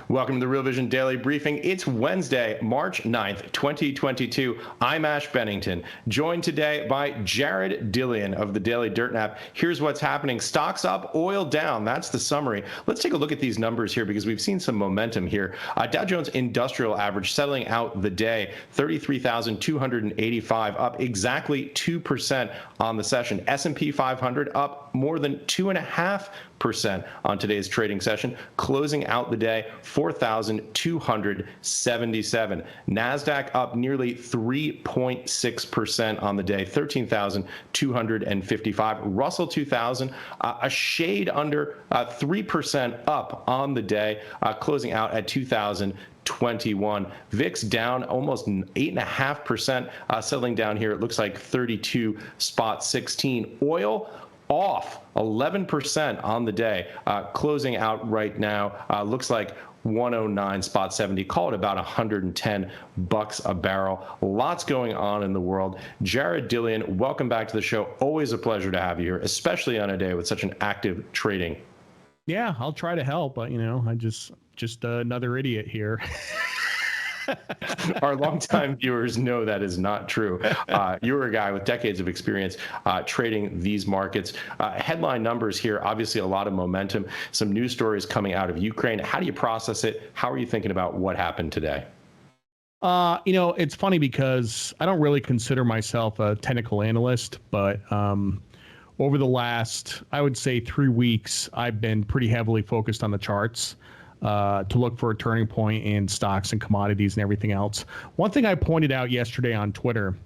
Welcome to the Real Vision Daily Briefing. It's Wednesday, March 9th, 2022. I'm Ash Bennington, joined today by Jared Dillian of the Daily Dirt Nap. Here's what's happening. Stocks up, oil down. That's the summary. Let's take a look at these numbers here because we've seen some momentum here. Dow Jones Industrial Average settling out the day, 33,285, up exactly 2% on the session. S&P 500 up more than 2.5% on today's trading session, closing out the day 4,277. NASDAQ up nearly 3.6% on the day, 13,255. Russell 2000 a shade under 3% up on the day, closing out at 2,021. VIX down almost 8.5%, settling down here. It looks like 32.16. Oil off 11% on the day, closing out right now. Looks like 109.70. Call it about $110 a barrel. Lots going on in the world. Jared Dillian, welcome back to the show. Always a pleasure to have you here, especially on a day with such an active trading. Yeah, I'll try to help, but I just another idiot here. Our longtime viewers know that is not true. You're a guy with decades of experience trading these markets. Headline numbers here, obviously a lot of momentum, some news stories coming out of Ukraine. How do you process it? How are you thinking about what happened today? It's funny because I don't really consider myself a technical analyst, but over the last, I would say 3 weeks, I've been pretty heavily focused on the charts. To look for a turning point in stocks and commodities and everything else. One thing I pointed out yesterday on Twitter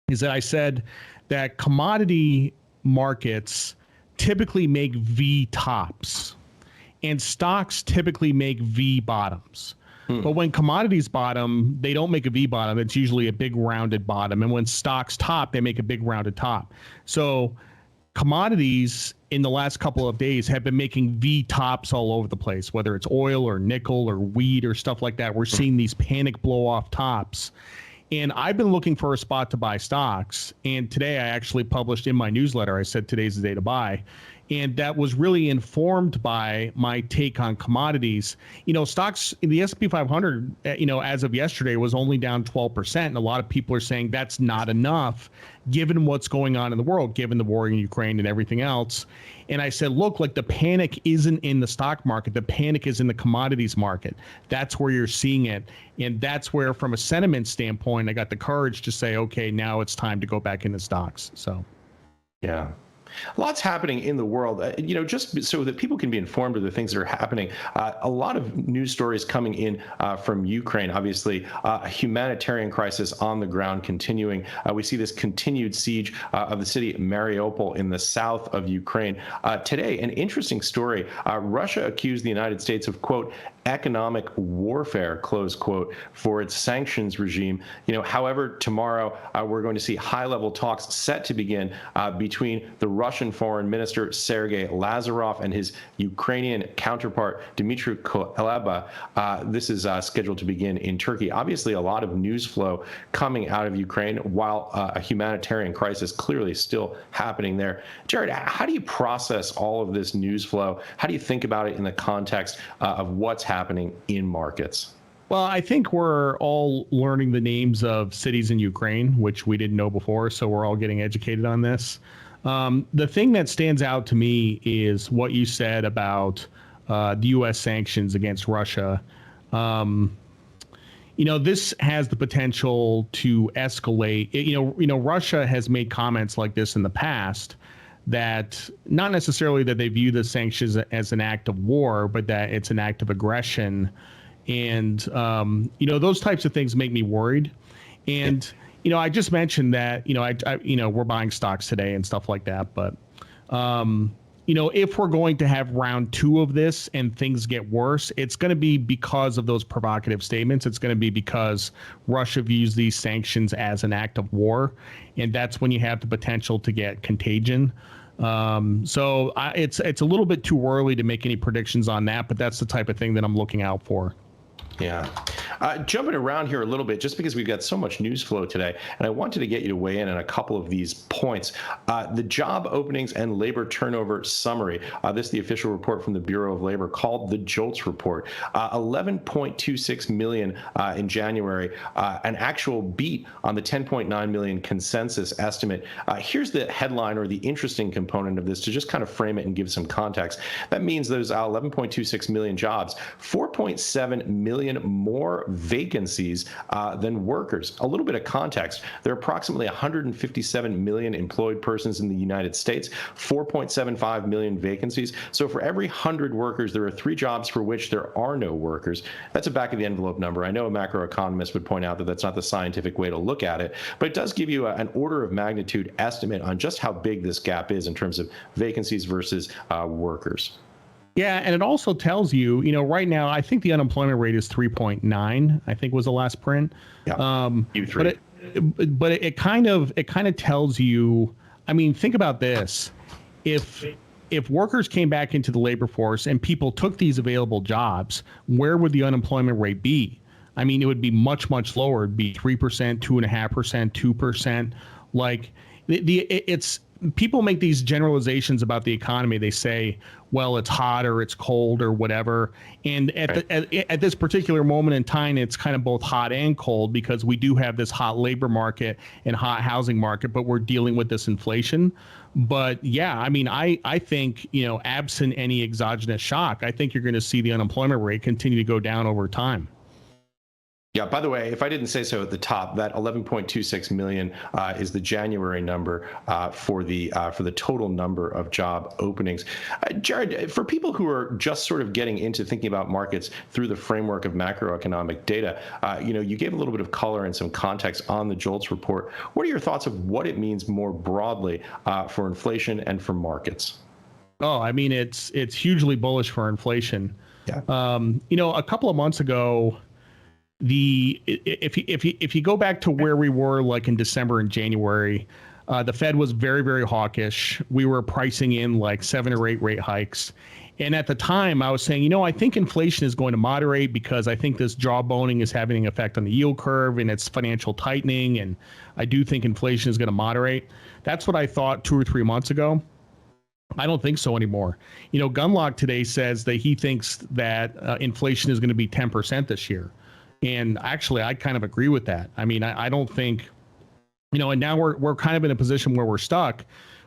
is that I said that commodity markets typically make V tops and stocks typically make V bottoms. But when commodities bottom, they don't make a V bottom. It's usually a big rounded bottom. And when stocks top, they make a big rounded top. So commodities in the last couple of days have been making V tops all over the place, whether it's oil or nickel or wheat or stuff like that. We're seeing these panic blow off tops. And I've been looking for a spot to buy stocks. And today I actually published in my newsletter, I said today's the day to buy. And that was really informed by my take on commodities. Stocks in the S&P 500, as of yesterday was only down 12%. And a lot of people are saying that's not enough given what's going on in the world, given the war in Ukraine and everything else. And I said, look, like the panic isn't in the stock market. The panic is in the commodities market. That's where you're seeing it. And that's where, from a sentiment standpoint, I got the courage to say, okay, now it's time to go back into stocks. So, yeah. Lots happening in the world, just so that people can be informed of the things that are happening. A lot of news stories coming in from Ukraine, obviously, a humanitarian crisis on the ground continuing. We see this continued siege of the city of Mariupol in the south of Ukraine. Today, an interesting story. Russia accused the United States of, quote, economic warfare, close quote, for its sanctions regime. However, tomorrow we're going to see high-level talks set to begin between the Russian Foreign Minister Sergei Lavrov and his Ukrainian counterpart Dmitry Kuleba. This is scheduled to begin in Turkey. Obviously, a lot of news flow coming out of Ukraine, while a humanitarian crisis clearly still happening there. Jared, how do you process all of this news flow? How do you think about it in the context of what's happening in markets? Well, I think we're all learning the names of cities in Ukraine, which we didn't know before, so we're all getting educated on this. The thing that stands out to me is what you said about the U.S. sanctions against Russia. This has the potential to escalate. Russia has made comments like this in the past, that not necessarily that they view the sanctions as an act of war, but that it's an act of aggression. And, those types of things make me worried. And, I just mentioned that, we're buying stocks today and stuff like that. But, if we're going to have round 2 of this and things get worse, it's going to be because of those provocative statements. It's going to be because Russia views these sanctions as an act of war. And that's when you have the potential to get contagion. So it's a little bit too early to make any predictions on that, but that's the type of thing that I'm looking out for. Yeah. Jumping around here a little bit, just because we've got so much news flow today, and I wanted to get you to weigh in on a couple of these points. The job openings and labor turnover summary. This is the official report from the Bureau of Labor called the JOLTS report. 11.26 million in January, an actual beat on the 10.9 million consensus estimate. Here's the headline, or the interesting component of this, to just kind of frame it and give some context. That means those 11.26 million jobs, 4.7 million more vacancies than workers. A little bit of context: there are approximately 157 million employed persons in the United States, 4.75 million vacancies. So for every 100 workers, there are 3 jobs for which there are no workers. That's a back of the envelope number. I know a macroeconomist would point out that that's not the scientific way to look at it, but it does give you an order of magnitude estimate on just how big this gap is in terms of vacancies versus workers. Yeah, and it also tells you, right now, I think the unemployment rate is 3.9, I think was the last print. Yeah, Q3. But it kind of tells you, I mean, think about this. If workers came back into the labor force and people took these available jobs, where would the unemployment rate be? I mean, it would be much, much lower. It'd be 3%, 2.5%, 2%. Like it's people make these generalizations about the economy. They say, well, it's hot or it's cold or whatever. And at this particular moment in time, it's kind of both hot and cold, because we do have this hot labor market and hot housing market, but we're dealing with this inflation. But yeah, I mean, I think, absent any exogenous shock, I think you're going to see the unemployment rate continue to go down over time. Yeah, by the way, if I didn't say so at the top, that 11.26 million is the January number for the total number of job openings. Jared, for people who are just sort of getting into thinking about markets through the framework of macroeconomic data, you gave a little bit of color and some context on the JOLTS report. What are your thoughts of what it means more broadly for inflation and for markets? Oh, I mean, it's hugely bullish for inflation. Yeah. A couple of months ago, if you go back to where we were like in December and January, the Fed was very, very hawkish. We were pricing in like 7 or 8 rate hikes. And at the time I was saying, I think inflation is going to moderate, because I think this jawboning is having an effect on the yield curve and it's financial tightening. And I do think inflation is going to moderate. That's what I thought 2 or 3 months ago. I don't think so anymore. Gunlock today says that he thinks that inflation is going to be 10% this year. And actually, I kind of agree with that. I mean, I don't think, and now we're kind of in a position where we're stuck,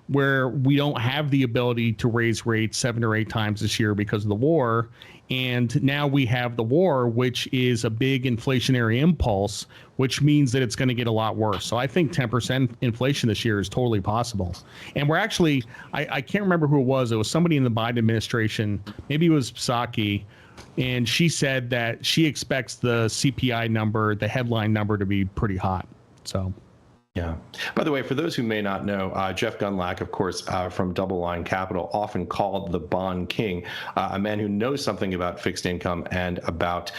where we don't have the ability to raise rates 7 or 8 times this year because of the war. And now we have the war, which is a big inflationary impulse, which means that it's going to get a lot worse. So I think 10% inflation this year is totally possible. And we're actually, I can't remember who it was. It was somebody in the Biden administration. Maybe it was Psaki. And she said that she expects the CPI number, the headline number, to be pretty hot. So. Yeah. By the way, for those who may not know, Jeff Gundlach, of course, from Double Line Capital, often called the Bond King, a man who knows something about fixed income and about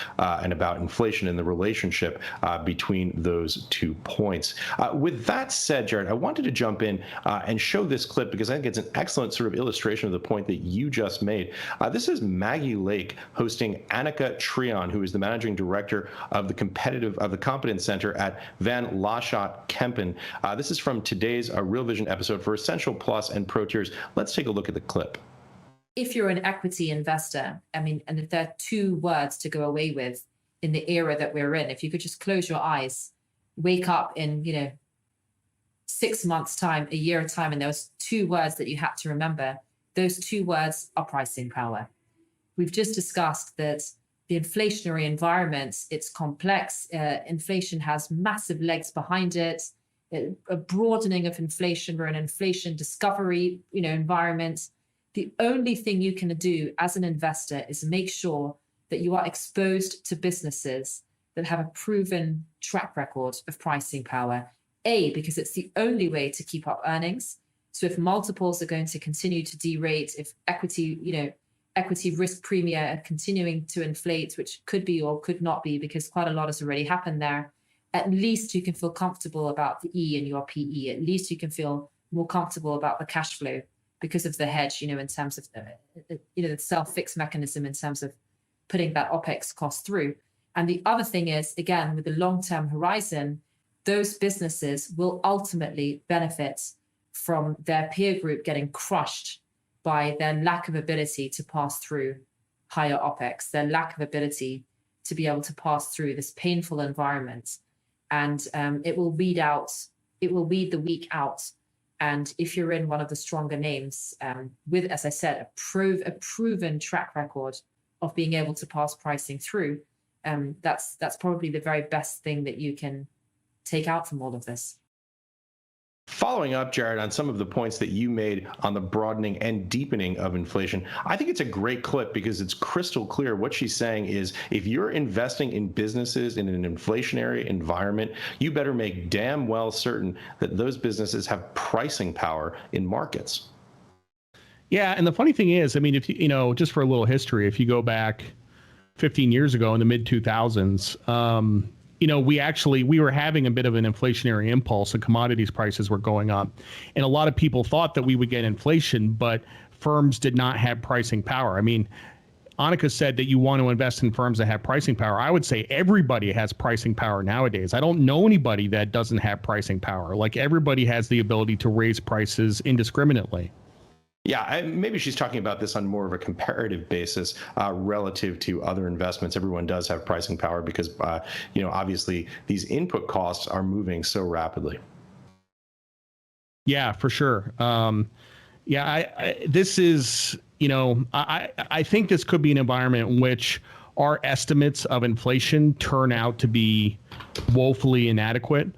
inflation and the relationship between those 2 points. With that said, Jared, I wanted to jump in and show this clip, because I think it's an excellent sort of illustration of the point that you just made. This is Maggie Lake hosting Annika Trion, who is the managing director of the Competence Center at Van Lanschot Kempen. This is from today's Real Vision episode for Essential Plus and Pro Tiers. Let's take a look at the clip. If you're an equity investor, I mean, and if there are 2 words to go away with in the era that we're in, if you could just close your eyes, wake up in, 6 months' time, a year time, and there was 2 words that you had to remember, those 2 words are pricing power. We've just discussed that the inflationary environment, it's complex. Inflation has massive legs behind it. A broadening of inflation. We're in an inflation discovery, environment. The only thing you can do as an investor is make sure that you are exposed to businesses that have a proven track record of pricing power. Because it's the only way to keep up earnings. So if multiples are going to continue to derate, if equity risk premia are continuing to inflate, which could be or could not be, because quite a lot has already happened there, at least you can feel comfortable about the E in your PE. At least you can feel more comfortable about the cash flow because of the hedge, in terms of the self-fix mechanism, in terms of putting that OPEX cost through. And the other thing is, again, with the long-term horizon, those businesses will ultimately benefit from their peer group getting crushed by their lack of ability to pass through higher OPEX, their lack of ability to be able to pass through this painful environment. And it will weed the weak out. And if you're in one of the stronger names with, as I said, a proven track record of being able to pass pricing through, that's probably the very best thing that you can take out from all of this. Following up, Jared, on some of the points that you made on the broadening and deepening of inflation, I think it's a great clip because it's crystal clear. What she's saying is if you're investing in businesses in an inflationary environment, you better make damn well certain that those businesses have pricing power in markets. Yeah, and the funny thing is, I mean, if you know, just for a little history, if you go back 15 years ago in the mid 2000s, you know, we were having a bit of an inflationary impulse and commodities prices were going up. And a lot of people thought that we would get inflation, but firms did not have pricing power. I mean, Annika said that you want to invest in firms that have pricing power. I would say everybody has pricing power nowadays. I don't know anybody that doesn't have pricing power. Like everybody has the ability to raise prices indiscriminately. Yeah, maybe she's talking about this on more of a comparative basis relative to other investments. Everyone does have pricing power because, you know, obviously these input costs are moving so rapidly. Yeah, for sure. Yeah, this is, you know, I think this could be an environment in which our estimates of inflation turn out to be woefully inadequate.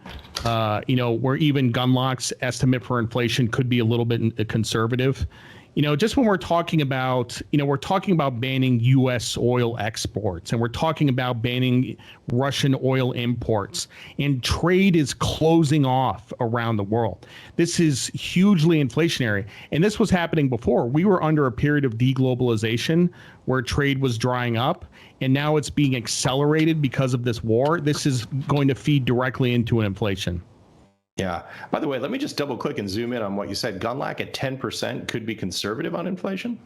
You know, where even Gunlock's estimate for inflation could be a little bit conservative. You know, just when we're talking about, you know, we're talking about banning U.S. oil exports and we're talking about banning Russian oil imports, and trade is closing off around the world. This is hugely inflationary. And this was happening before. We were under a period of deglobalization where trade was drying up, and now it's being accelerated because of this war. This is going to feed directly into an inflation. Yeah. By the way, let me just double click and zoom in on what you said. Gunlock at 10% could be conservative on inflation?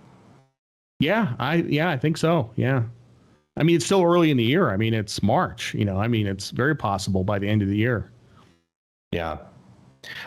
Yeah, I think so. Yeah. I mean, it's still early in the year. I mean, it's March, you know, I mean, it's very possible by the end of the year. Yeah.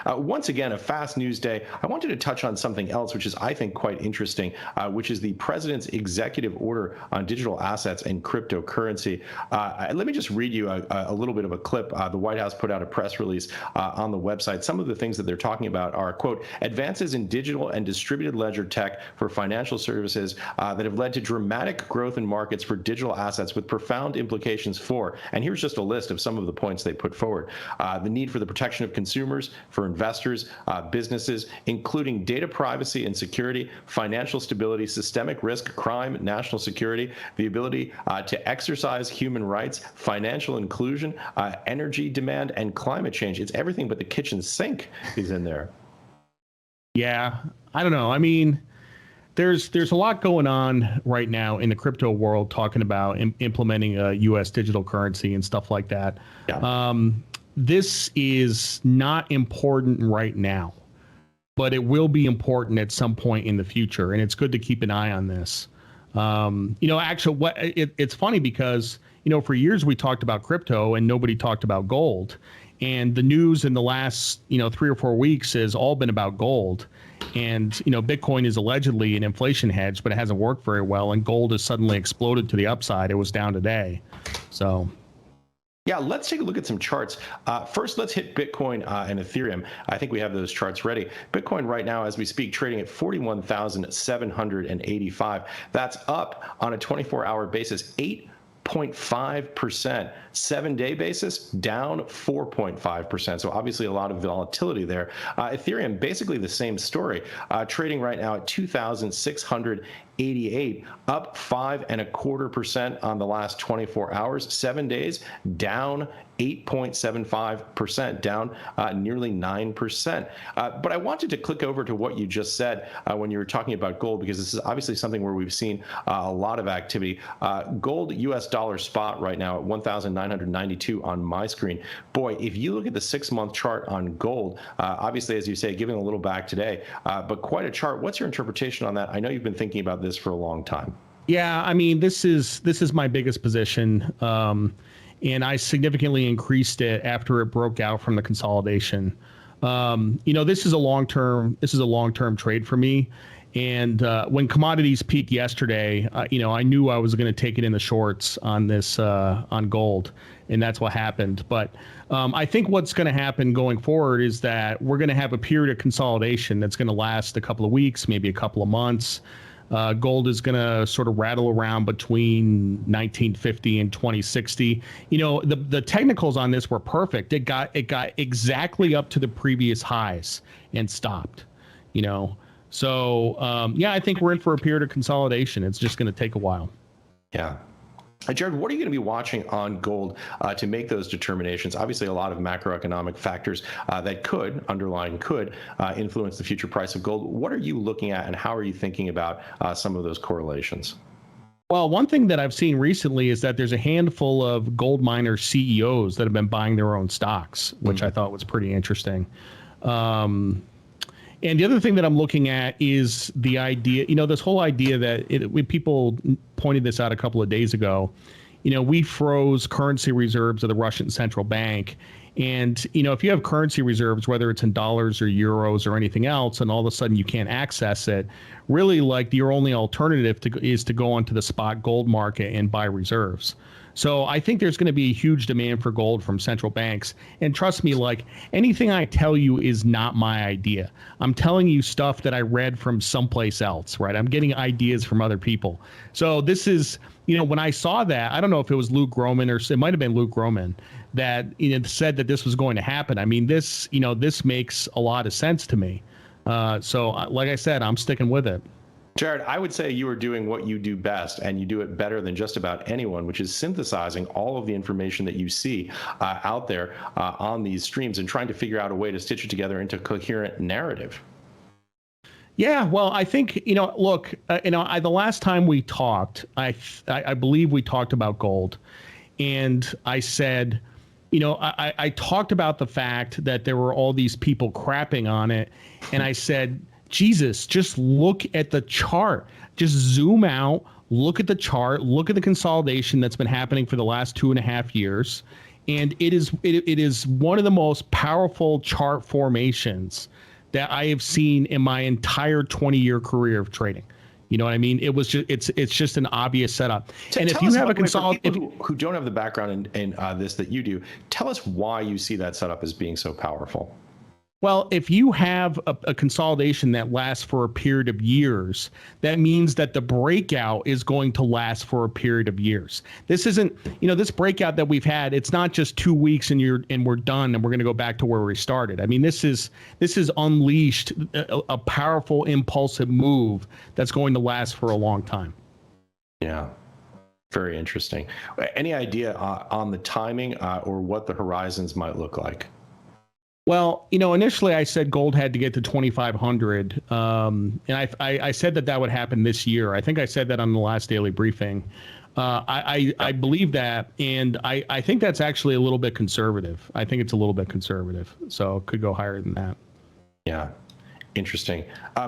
Once again, a fast news day. I wanted to touch on something else, which is, I think, quite interesting, which is the president's executive order on digital assets and cryptocurrency. Let me just read you a little bit of a clip. The White House put out a press release on the website. Some of the things that they're talking about are, quote, advances in digital and distributed ledger tech for financial services that have led to dramatic growth in markets for digital assets with profound implications for, and here's just a list of some of the points they put forward. The need for the protection of consumers, for investors, businesses, including data privacy and security, financial stability, systemic risk, crime, national security, the ability to exercise human rights, financial inclusion, energy demand, and climate change. It's everything but the kitchen sink is in there. Yeah, I don't know. I mean, there's a lot going on right now in the crypto world talking about implementing a U.S. digital currency and stuff like that. Yeah. This is not important right now, but it will be important at some point in the future, and it's good to keep an eye on this. You know, actually, it's funny because, you know, for years we talked about crypto and nobody talked about gold, and the news in the last, you know, 3 or 4 weeks has all been about gold. And, you know, Bitcoin is allegedly an inflation hedge, but it hasn't worked very well, and gold has suddenly exploded to the upside. It was down today, so. Yeah, let's take a look at some charts. First, let's hit Bitcoin and Ethereum. I think we have those charts ready. Bitcoin right now, as we speak, trading at 41,785. That's up on a 24-hour basis, 8.5%. 7-day basis, down 4.5%. So obviously a lot of volatility there. Ethereum, basically the same story, trading right now at 2,688, up 5.25% on the last 24 hours. 7 days, down 8.75%, down nearly 9%. But I wanted to click over to what you just said when you were talking about gold, because this is obviously something where we've seen a lot of activity. Gold US dollar spot right now at 1,992 on my screen. Boy, if you look at the 6-month chart on gold, obviously, as you say, giving a little back today, but quite a chart. What's your interpretation on that? I know you've been thinking about this for a long time. Yeah, I mean, this is my biggest position, and I significantly increased it after it broke out from the consolidation. This is a long term trade for me. And when commodities peaked yesterday, I knew I was going to take it in the shorts on this on gold, and that's what happened. But I think what's going to happen going forward is that we're going to have a period of consolidation that's going to last a couple of weeks, maybe a couple of months. Gold is going to sort of rattle around between 1950 and 2060. The technicals on this were perfect. It got exactly up to the previous highs and stopped. Yeah, I think we're in for a period of consolidation. It's just going to take a while. Yeah. Jared, what are you going to be watching on gold to make those determinations? Obviously, a lot of macroeconomic factors that could influence the future price of gold. What are you looking at, and how are you thinking about some of those correlations? Well, one thing that I've seen recently is that there's a handful of gold miner CEOs that have been buying their own stocks, which I thought was pretty interesting. And the other thing that I'm looking at is the idea, this whole idea that when people pointed this out a couple of days ago, we froze currency reserves of the Russian central bank. And, if you have currency reserves, whether it's in dollars or euros or anything else, and all of a sudden you can't access it, really like your only alternative is to go onto the spot gold market and buy reserves. So I think there's going to be a huge demand for gold from central banks. And trust me, like anything I tell you is not my idea. I'm telling you stuff that I read from someplace else, right? I'm getting ideas from other people. So this is, when I saw that, I don't know if it was Luke Groman or it might have been Luke Groman that said that this was going to happen. I mean, this makes a lot of sense to me. So like I said, I'm sticking with it. Jared, I would say you are doing what you do best, and you do it better than just about anyone, which is synthesizing all of the information that you see out there on these streams and trying to figure out a way to stitch it together into a coherent narrative. Yeah, well, I think, look, the last time we talked, I believe we talked about gold, and I said, I talked about the fact that there were all these people crapping on it, and I said, Jesus, just look at the chart. Just zoom out, look at the chart, look at the consolidation that's been happening for the last 2.5 years. And it is one of the most powerful chart formations that I have seen in my entire 20-year career of trading. You know what I mean? It was just it's just an obvious setup. And if you have a consolidation who don't have the background in this that you do, tell us why you see that setup as being so powerful. Well, if you have a consolidation that lasts for a period of years, that means that the breakout is going to last for a period of years. This isn't, this breakout that we've had, it's not just 2 weeks and we're done and we're going to go back to where we started. I mean, this is unleashed a powerful impulsive move that's going to last for a long time. Yeah. Very interesting. Any idea on the timing or what the horizons might look like? Well, initially I said gold had to get to 2,500, and I said that would happen this year. I think I said that on the last daily briefing. I believe that, and I think that's actually a little bit conservative. I think it's a little bit conservative, so it could go higher than that. Yeah. Interesting.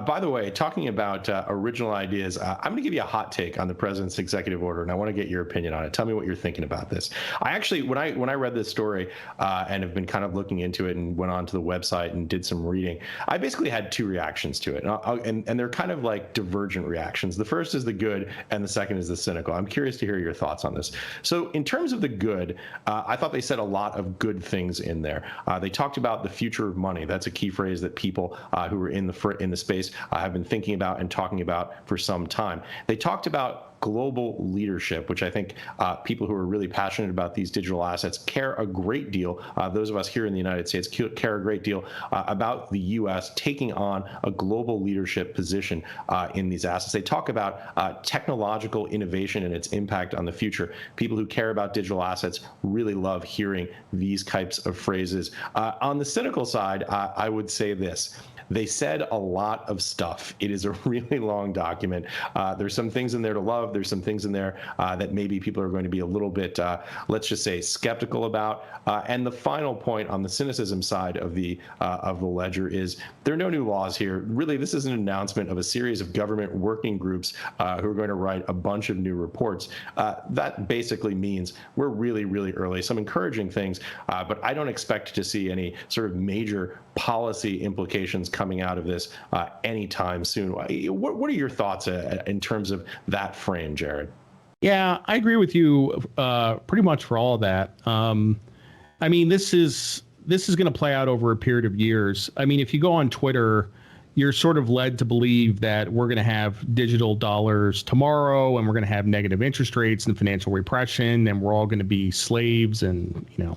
By the way, talking about original ideas, I'm going to give you a hot take on the president's executive order, and I want to get your opinion on it. Tell me what you're thinking about this. I actually, when I read this story and have been kind of looking into it and went onto the website and did some reading, I basically had two reactions to it, and they're kind of like divergent reactions. The first is the good, and the second is the cynical. I'm curious to hear your thoughts on this. So, in terms of the good, I thought they said a lot of good things in there. They talked about the future of money. That's a key phrase that people who are in the space have been thinking about and talking about for some time. They talked about global leadership, which I think people who are really passionate about these digital assets care a great deal. Those of us here in the United States care a great deal about the U.S. taking on a global leadership position in these assets. They talk about technological innovation and its impact on the future. People who care about digital assets really love hearing these types of phrases. On the cynical side, I would say this. They said a lot of stuff. It is a really long document. There's some things in there to love. of. There's some things in there that maybe people are going to be a little bit, let's just say, skeptical about. And the final point on the cynicism side of the ledger is there are no new laws here. Really, this is an announcement of a series of government working groups who are going to write a bunch of new reports. That basically means we're really, really early. Some encouraging things, but I don't expect to see any sort of major policy implications coming out of this anytime soon. What are your thoughts in terms of that frame, Jared? Yeah, I agree with you pretty much for all of that. I mean, this is going to play out over a period of years. I mean, if you go on Twitter, you're sort of led to believe that we're going to have digital dollars tomorrow, and we're going to have negative interest rates and financial repression, and we're all going to be slaves. And you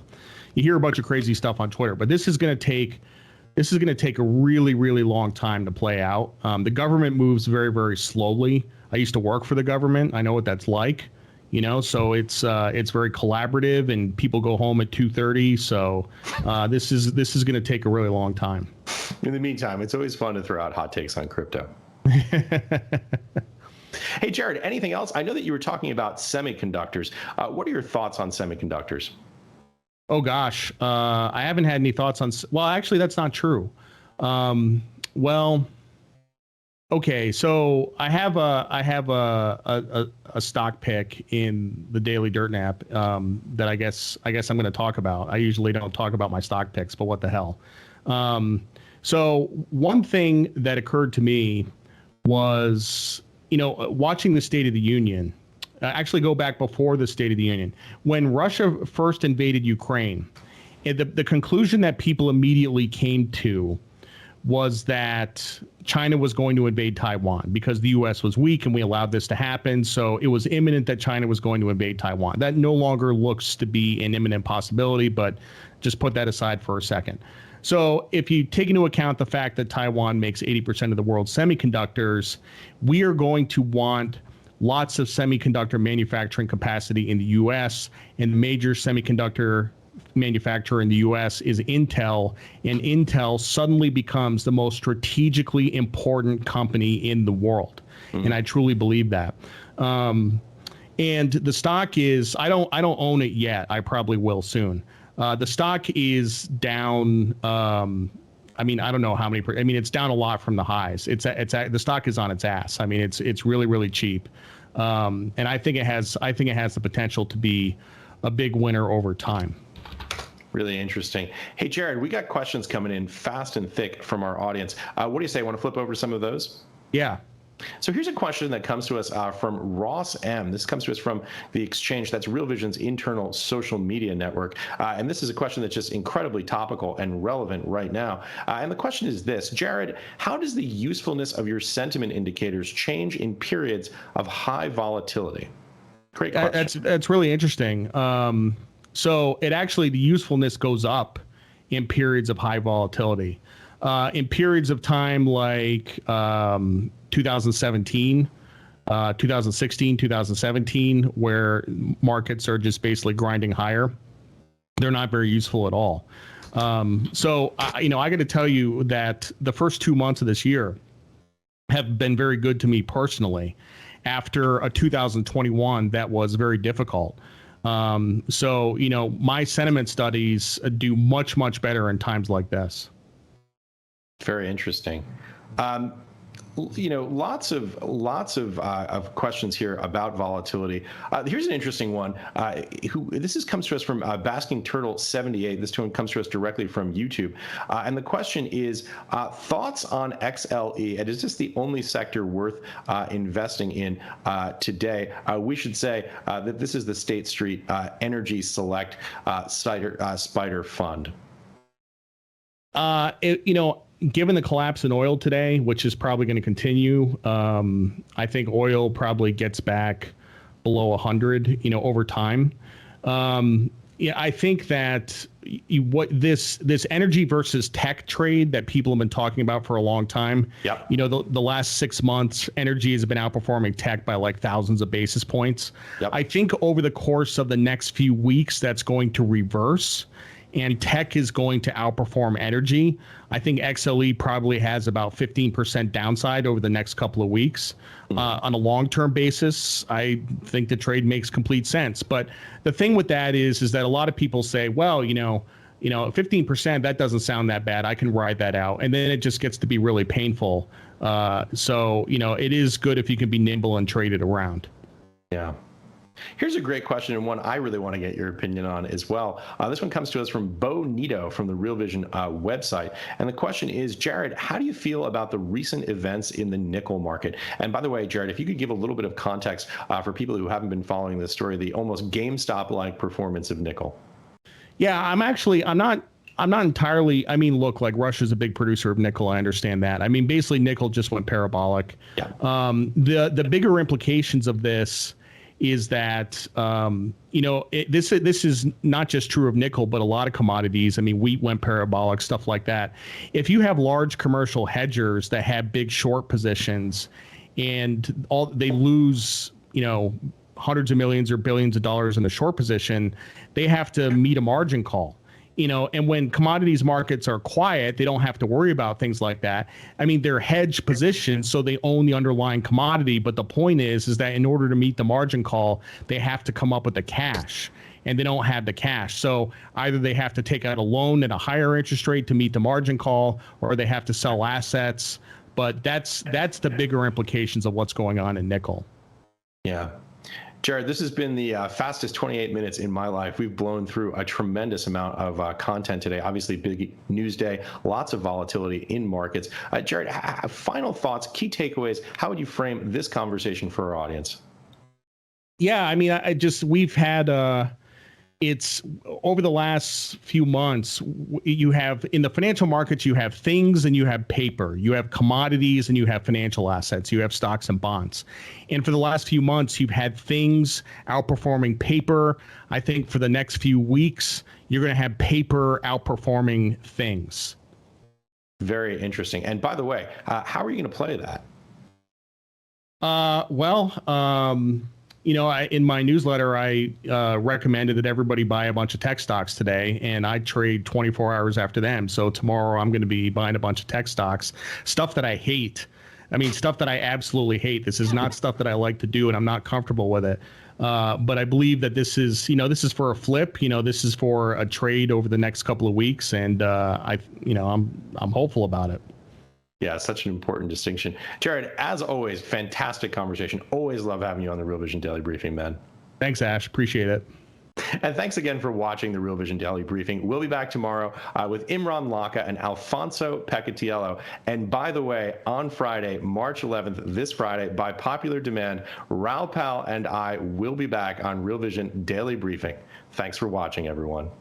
hear a bunch of crazy stuff on Twitter. But this is going to take a really, really long time to play out. The government moves very, very slowly. I used to work for the government. I know what that's like. So it's very collaborative, and people go home at 2:30. So this is going to take a really long time. In the meantime, it's always fun to throw out hot takes on crypto. Hey, Jared, anything else? I know that you were talking about semiconductors. What are your thoughts on semiconductors? Oh gosh, I haven't had any thoughts on. Well, actually, that's not true. Okay, so I have a stock pick in the Daily Dirt app that I guess I'm going to talk about. I usually don't talk about my stock picks, but what the hell? So one thing that occurred to me was, watching the State of the Union. Actually, go back before the State of the Union, when Russia first invaded Ukraine. The conclusion that people immediately came to was that China was going to invade Taiwan because the U.S. was weak and we allowed this to happen. So it was imminent that China was going to invade Taiwan. That no longer looks to be an imminent possibility, but just put that aside for a second. So if you take into account the fact that Taiwan makes 80% of the world's semiconductors, we are going to want lots of semiconductor manufacturing capacity in the U.S., and the major semiconductor manufacturer in the U.S. is Intel, and Intel suddenly becomes the most strategically important company in the world. And I truly believe that. And the stock is, I don't own it yet. I probably will soon. The stock is down. I mean, I don't know how many. I mean, it's down a lot from the highs. The stock is on its ass. I mean, it's really, really cheap. And I think it has the potential to be a big winner over time. Really interesting. Hey, Jared, we got questions coming in fast and thick from our audience. What do you say? Want to flip over some of those? Yeah. So here's a question that comes to us from Ross M. This comes to us from the Exchange. That's Real Vision's internal social media network. And this is a question that's just incredibly topical and relevant right now. And the question is this: Jared, how does the usefulness of your sentiment indicators change in periods of high volatility? Great question. That's really interesting. So the usefulness goes up in periods of high volatility. In periods of time like 2017, 2016, 2017, where markets are just basically grinding higher, they're not very useful at all. So I got to tell you that the first 2 months of this year have been very good to me personally, after a 2021 that was very difficult. So my sentiment studies do much, much better in times like this. Very interesting. Lots of questions here about volatility. Here's an interesting one. Comes to us from Basking Turtle 78. This one comes to us directly from YouTube, and the question is thoughts on XLE. And is this the only sector worth investing in today? We should say that this is the State Street Energy Select Spider Fund. Given the collapse in oil today, which is probably going to continue, I think oil probably gets back below 100, over time. I think that this energy versus tech trade that people have been talking about for a long time. Yep. The last 6 months, energy has been outperforming tech by like thousands of basis points. Yep. I think over the course of the next few weeks, that's going to reverse. and tech is going to outperform energy. I think XLE probably has about 15% downside over the next couple of weeks. On a long-term basis, I think the trade makes complete sense. But the thing with that is that a lot of people say, well, 15%, that doesn't sound that bad. I can ride that out. And then it just gets to be really painful. So it is good if you can be nimble and trade it around. Yeah. Here's a great question, and one I really want to get your opinion on as well. This one comes to us from Bo Nito from the Real Vision website. And the question is, Jared, how do you feel about the recent events in the nickel market? And by the way, Jared, if you could give a little bit of context for people who haven't been following this story, the almost GameStop-like performance of nickel. Yeah, I'm not entirely. I mean, look, like Russia's a big producer of nickel. I understand that. I mean, basically, nickel just went parabolic. Yeah. The bigger implications of this is that this is not just true of nickel, but a lot of commodities. I mean, wheat went parabolic, stuff like that. If you have large commercial hedgers that have big short positions, and they lose, hundreds of millions or billions of dollars in the short position, they have to meet a margin call. And when commodities markets are quiet, they don't have to worry about things like that. I mean, they're hedged positions, so they own the underlying commodity. But the point is that in order to meet the margin call, they have to come up with the cash, and they don't have the cash. So either they have to take out a loan at a higher interest rate to meet the margin call, or they have to sell assets. But that's the bigger implications of what's going on in nickel. Yeah. Jared, this has been the fastest 28 minutes in my life. We've blown through a tremendous amount of content today. Obviously, big news day, lots of volatility in markets. Jared, final thoughts, key takeaways. How would you frame this conversation for our audience? Yeah, I mean, we've had it's over the last few months, you have in the financial markets, you have things and you have paper, you have commodities and you have financial assets, you have stocks and bonds. And for the last few months, you've had things outperforming paper. I think for the next few weeks, you're going to have paper outperforming things. Very interesting. And by the way, how are you going to play that? In my newsletter, I recommended that everybody buy a bunch of tech stocks today, and I trade 24 hours after them. So tomorrow I'm going to be buying a bunch of tech stocks, stuff that I hate. I mean, stuff that I absolutely hate. This is not stuff that I like to do, and I'm not comfortable with it. But I believe that this is for a flip. This is for a trade over the next couple of weeks, and I'm hopeful about it. Yeah, such an important distinction. Jared, as always, fantastic conversation. Always love having you on the Real Vision Daily Briefing, man. Thanks, Ash. Appreciate it. And thanks again for watching the Real Vision Daily Briefing. We'll be back tomorrow with Imran Laka and Alfonso Pecatiello. And by the way, on Friday, March 11th, this Friday, by popular demand, Raul Pal and I will be back on Real Vision Daily Briefing. Thanks for watching, everyone.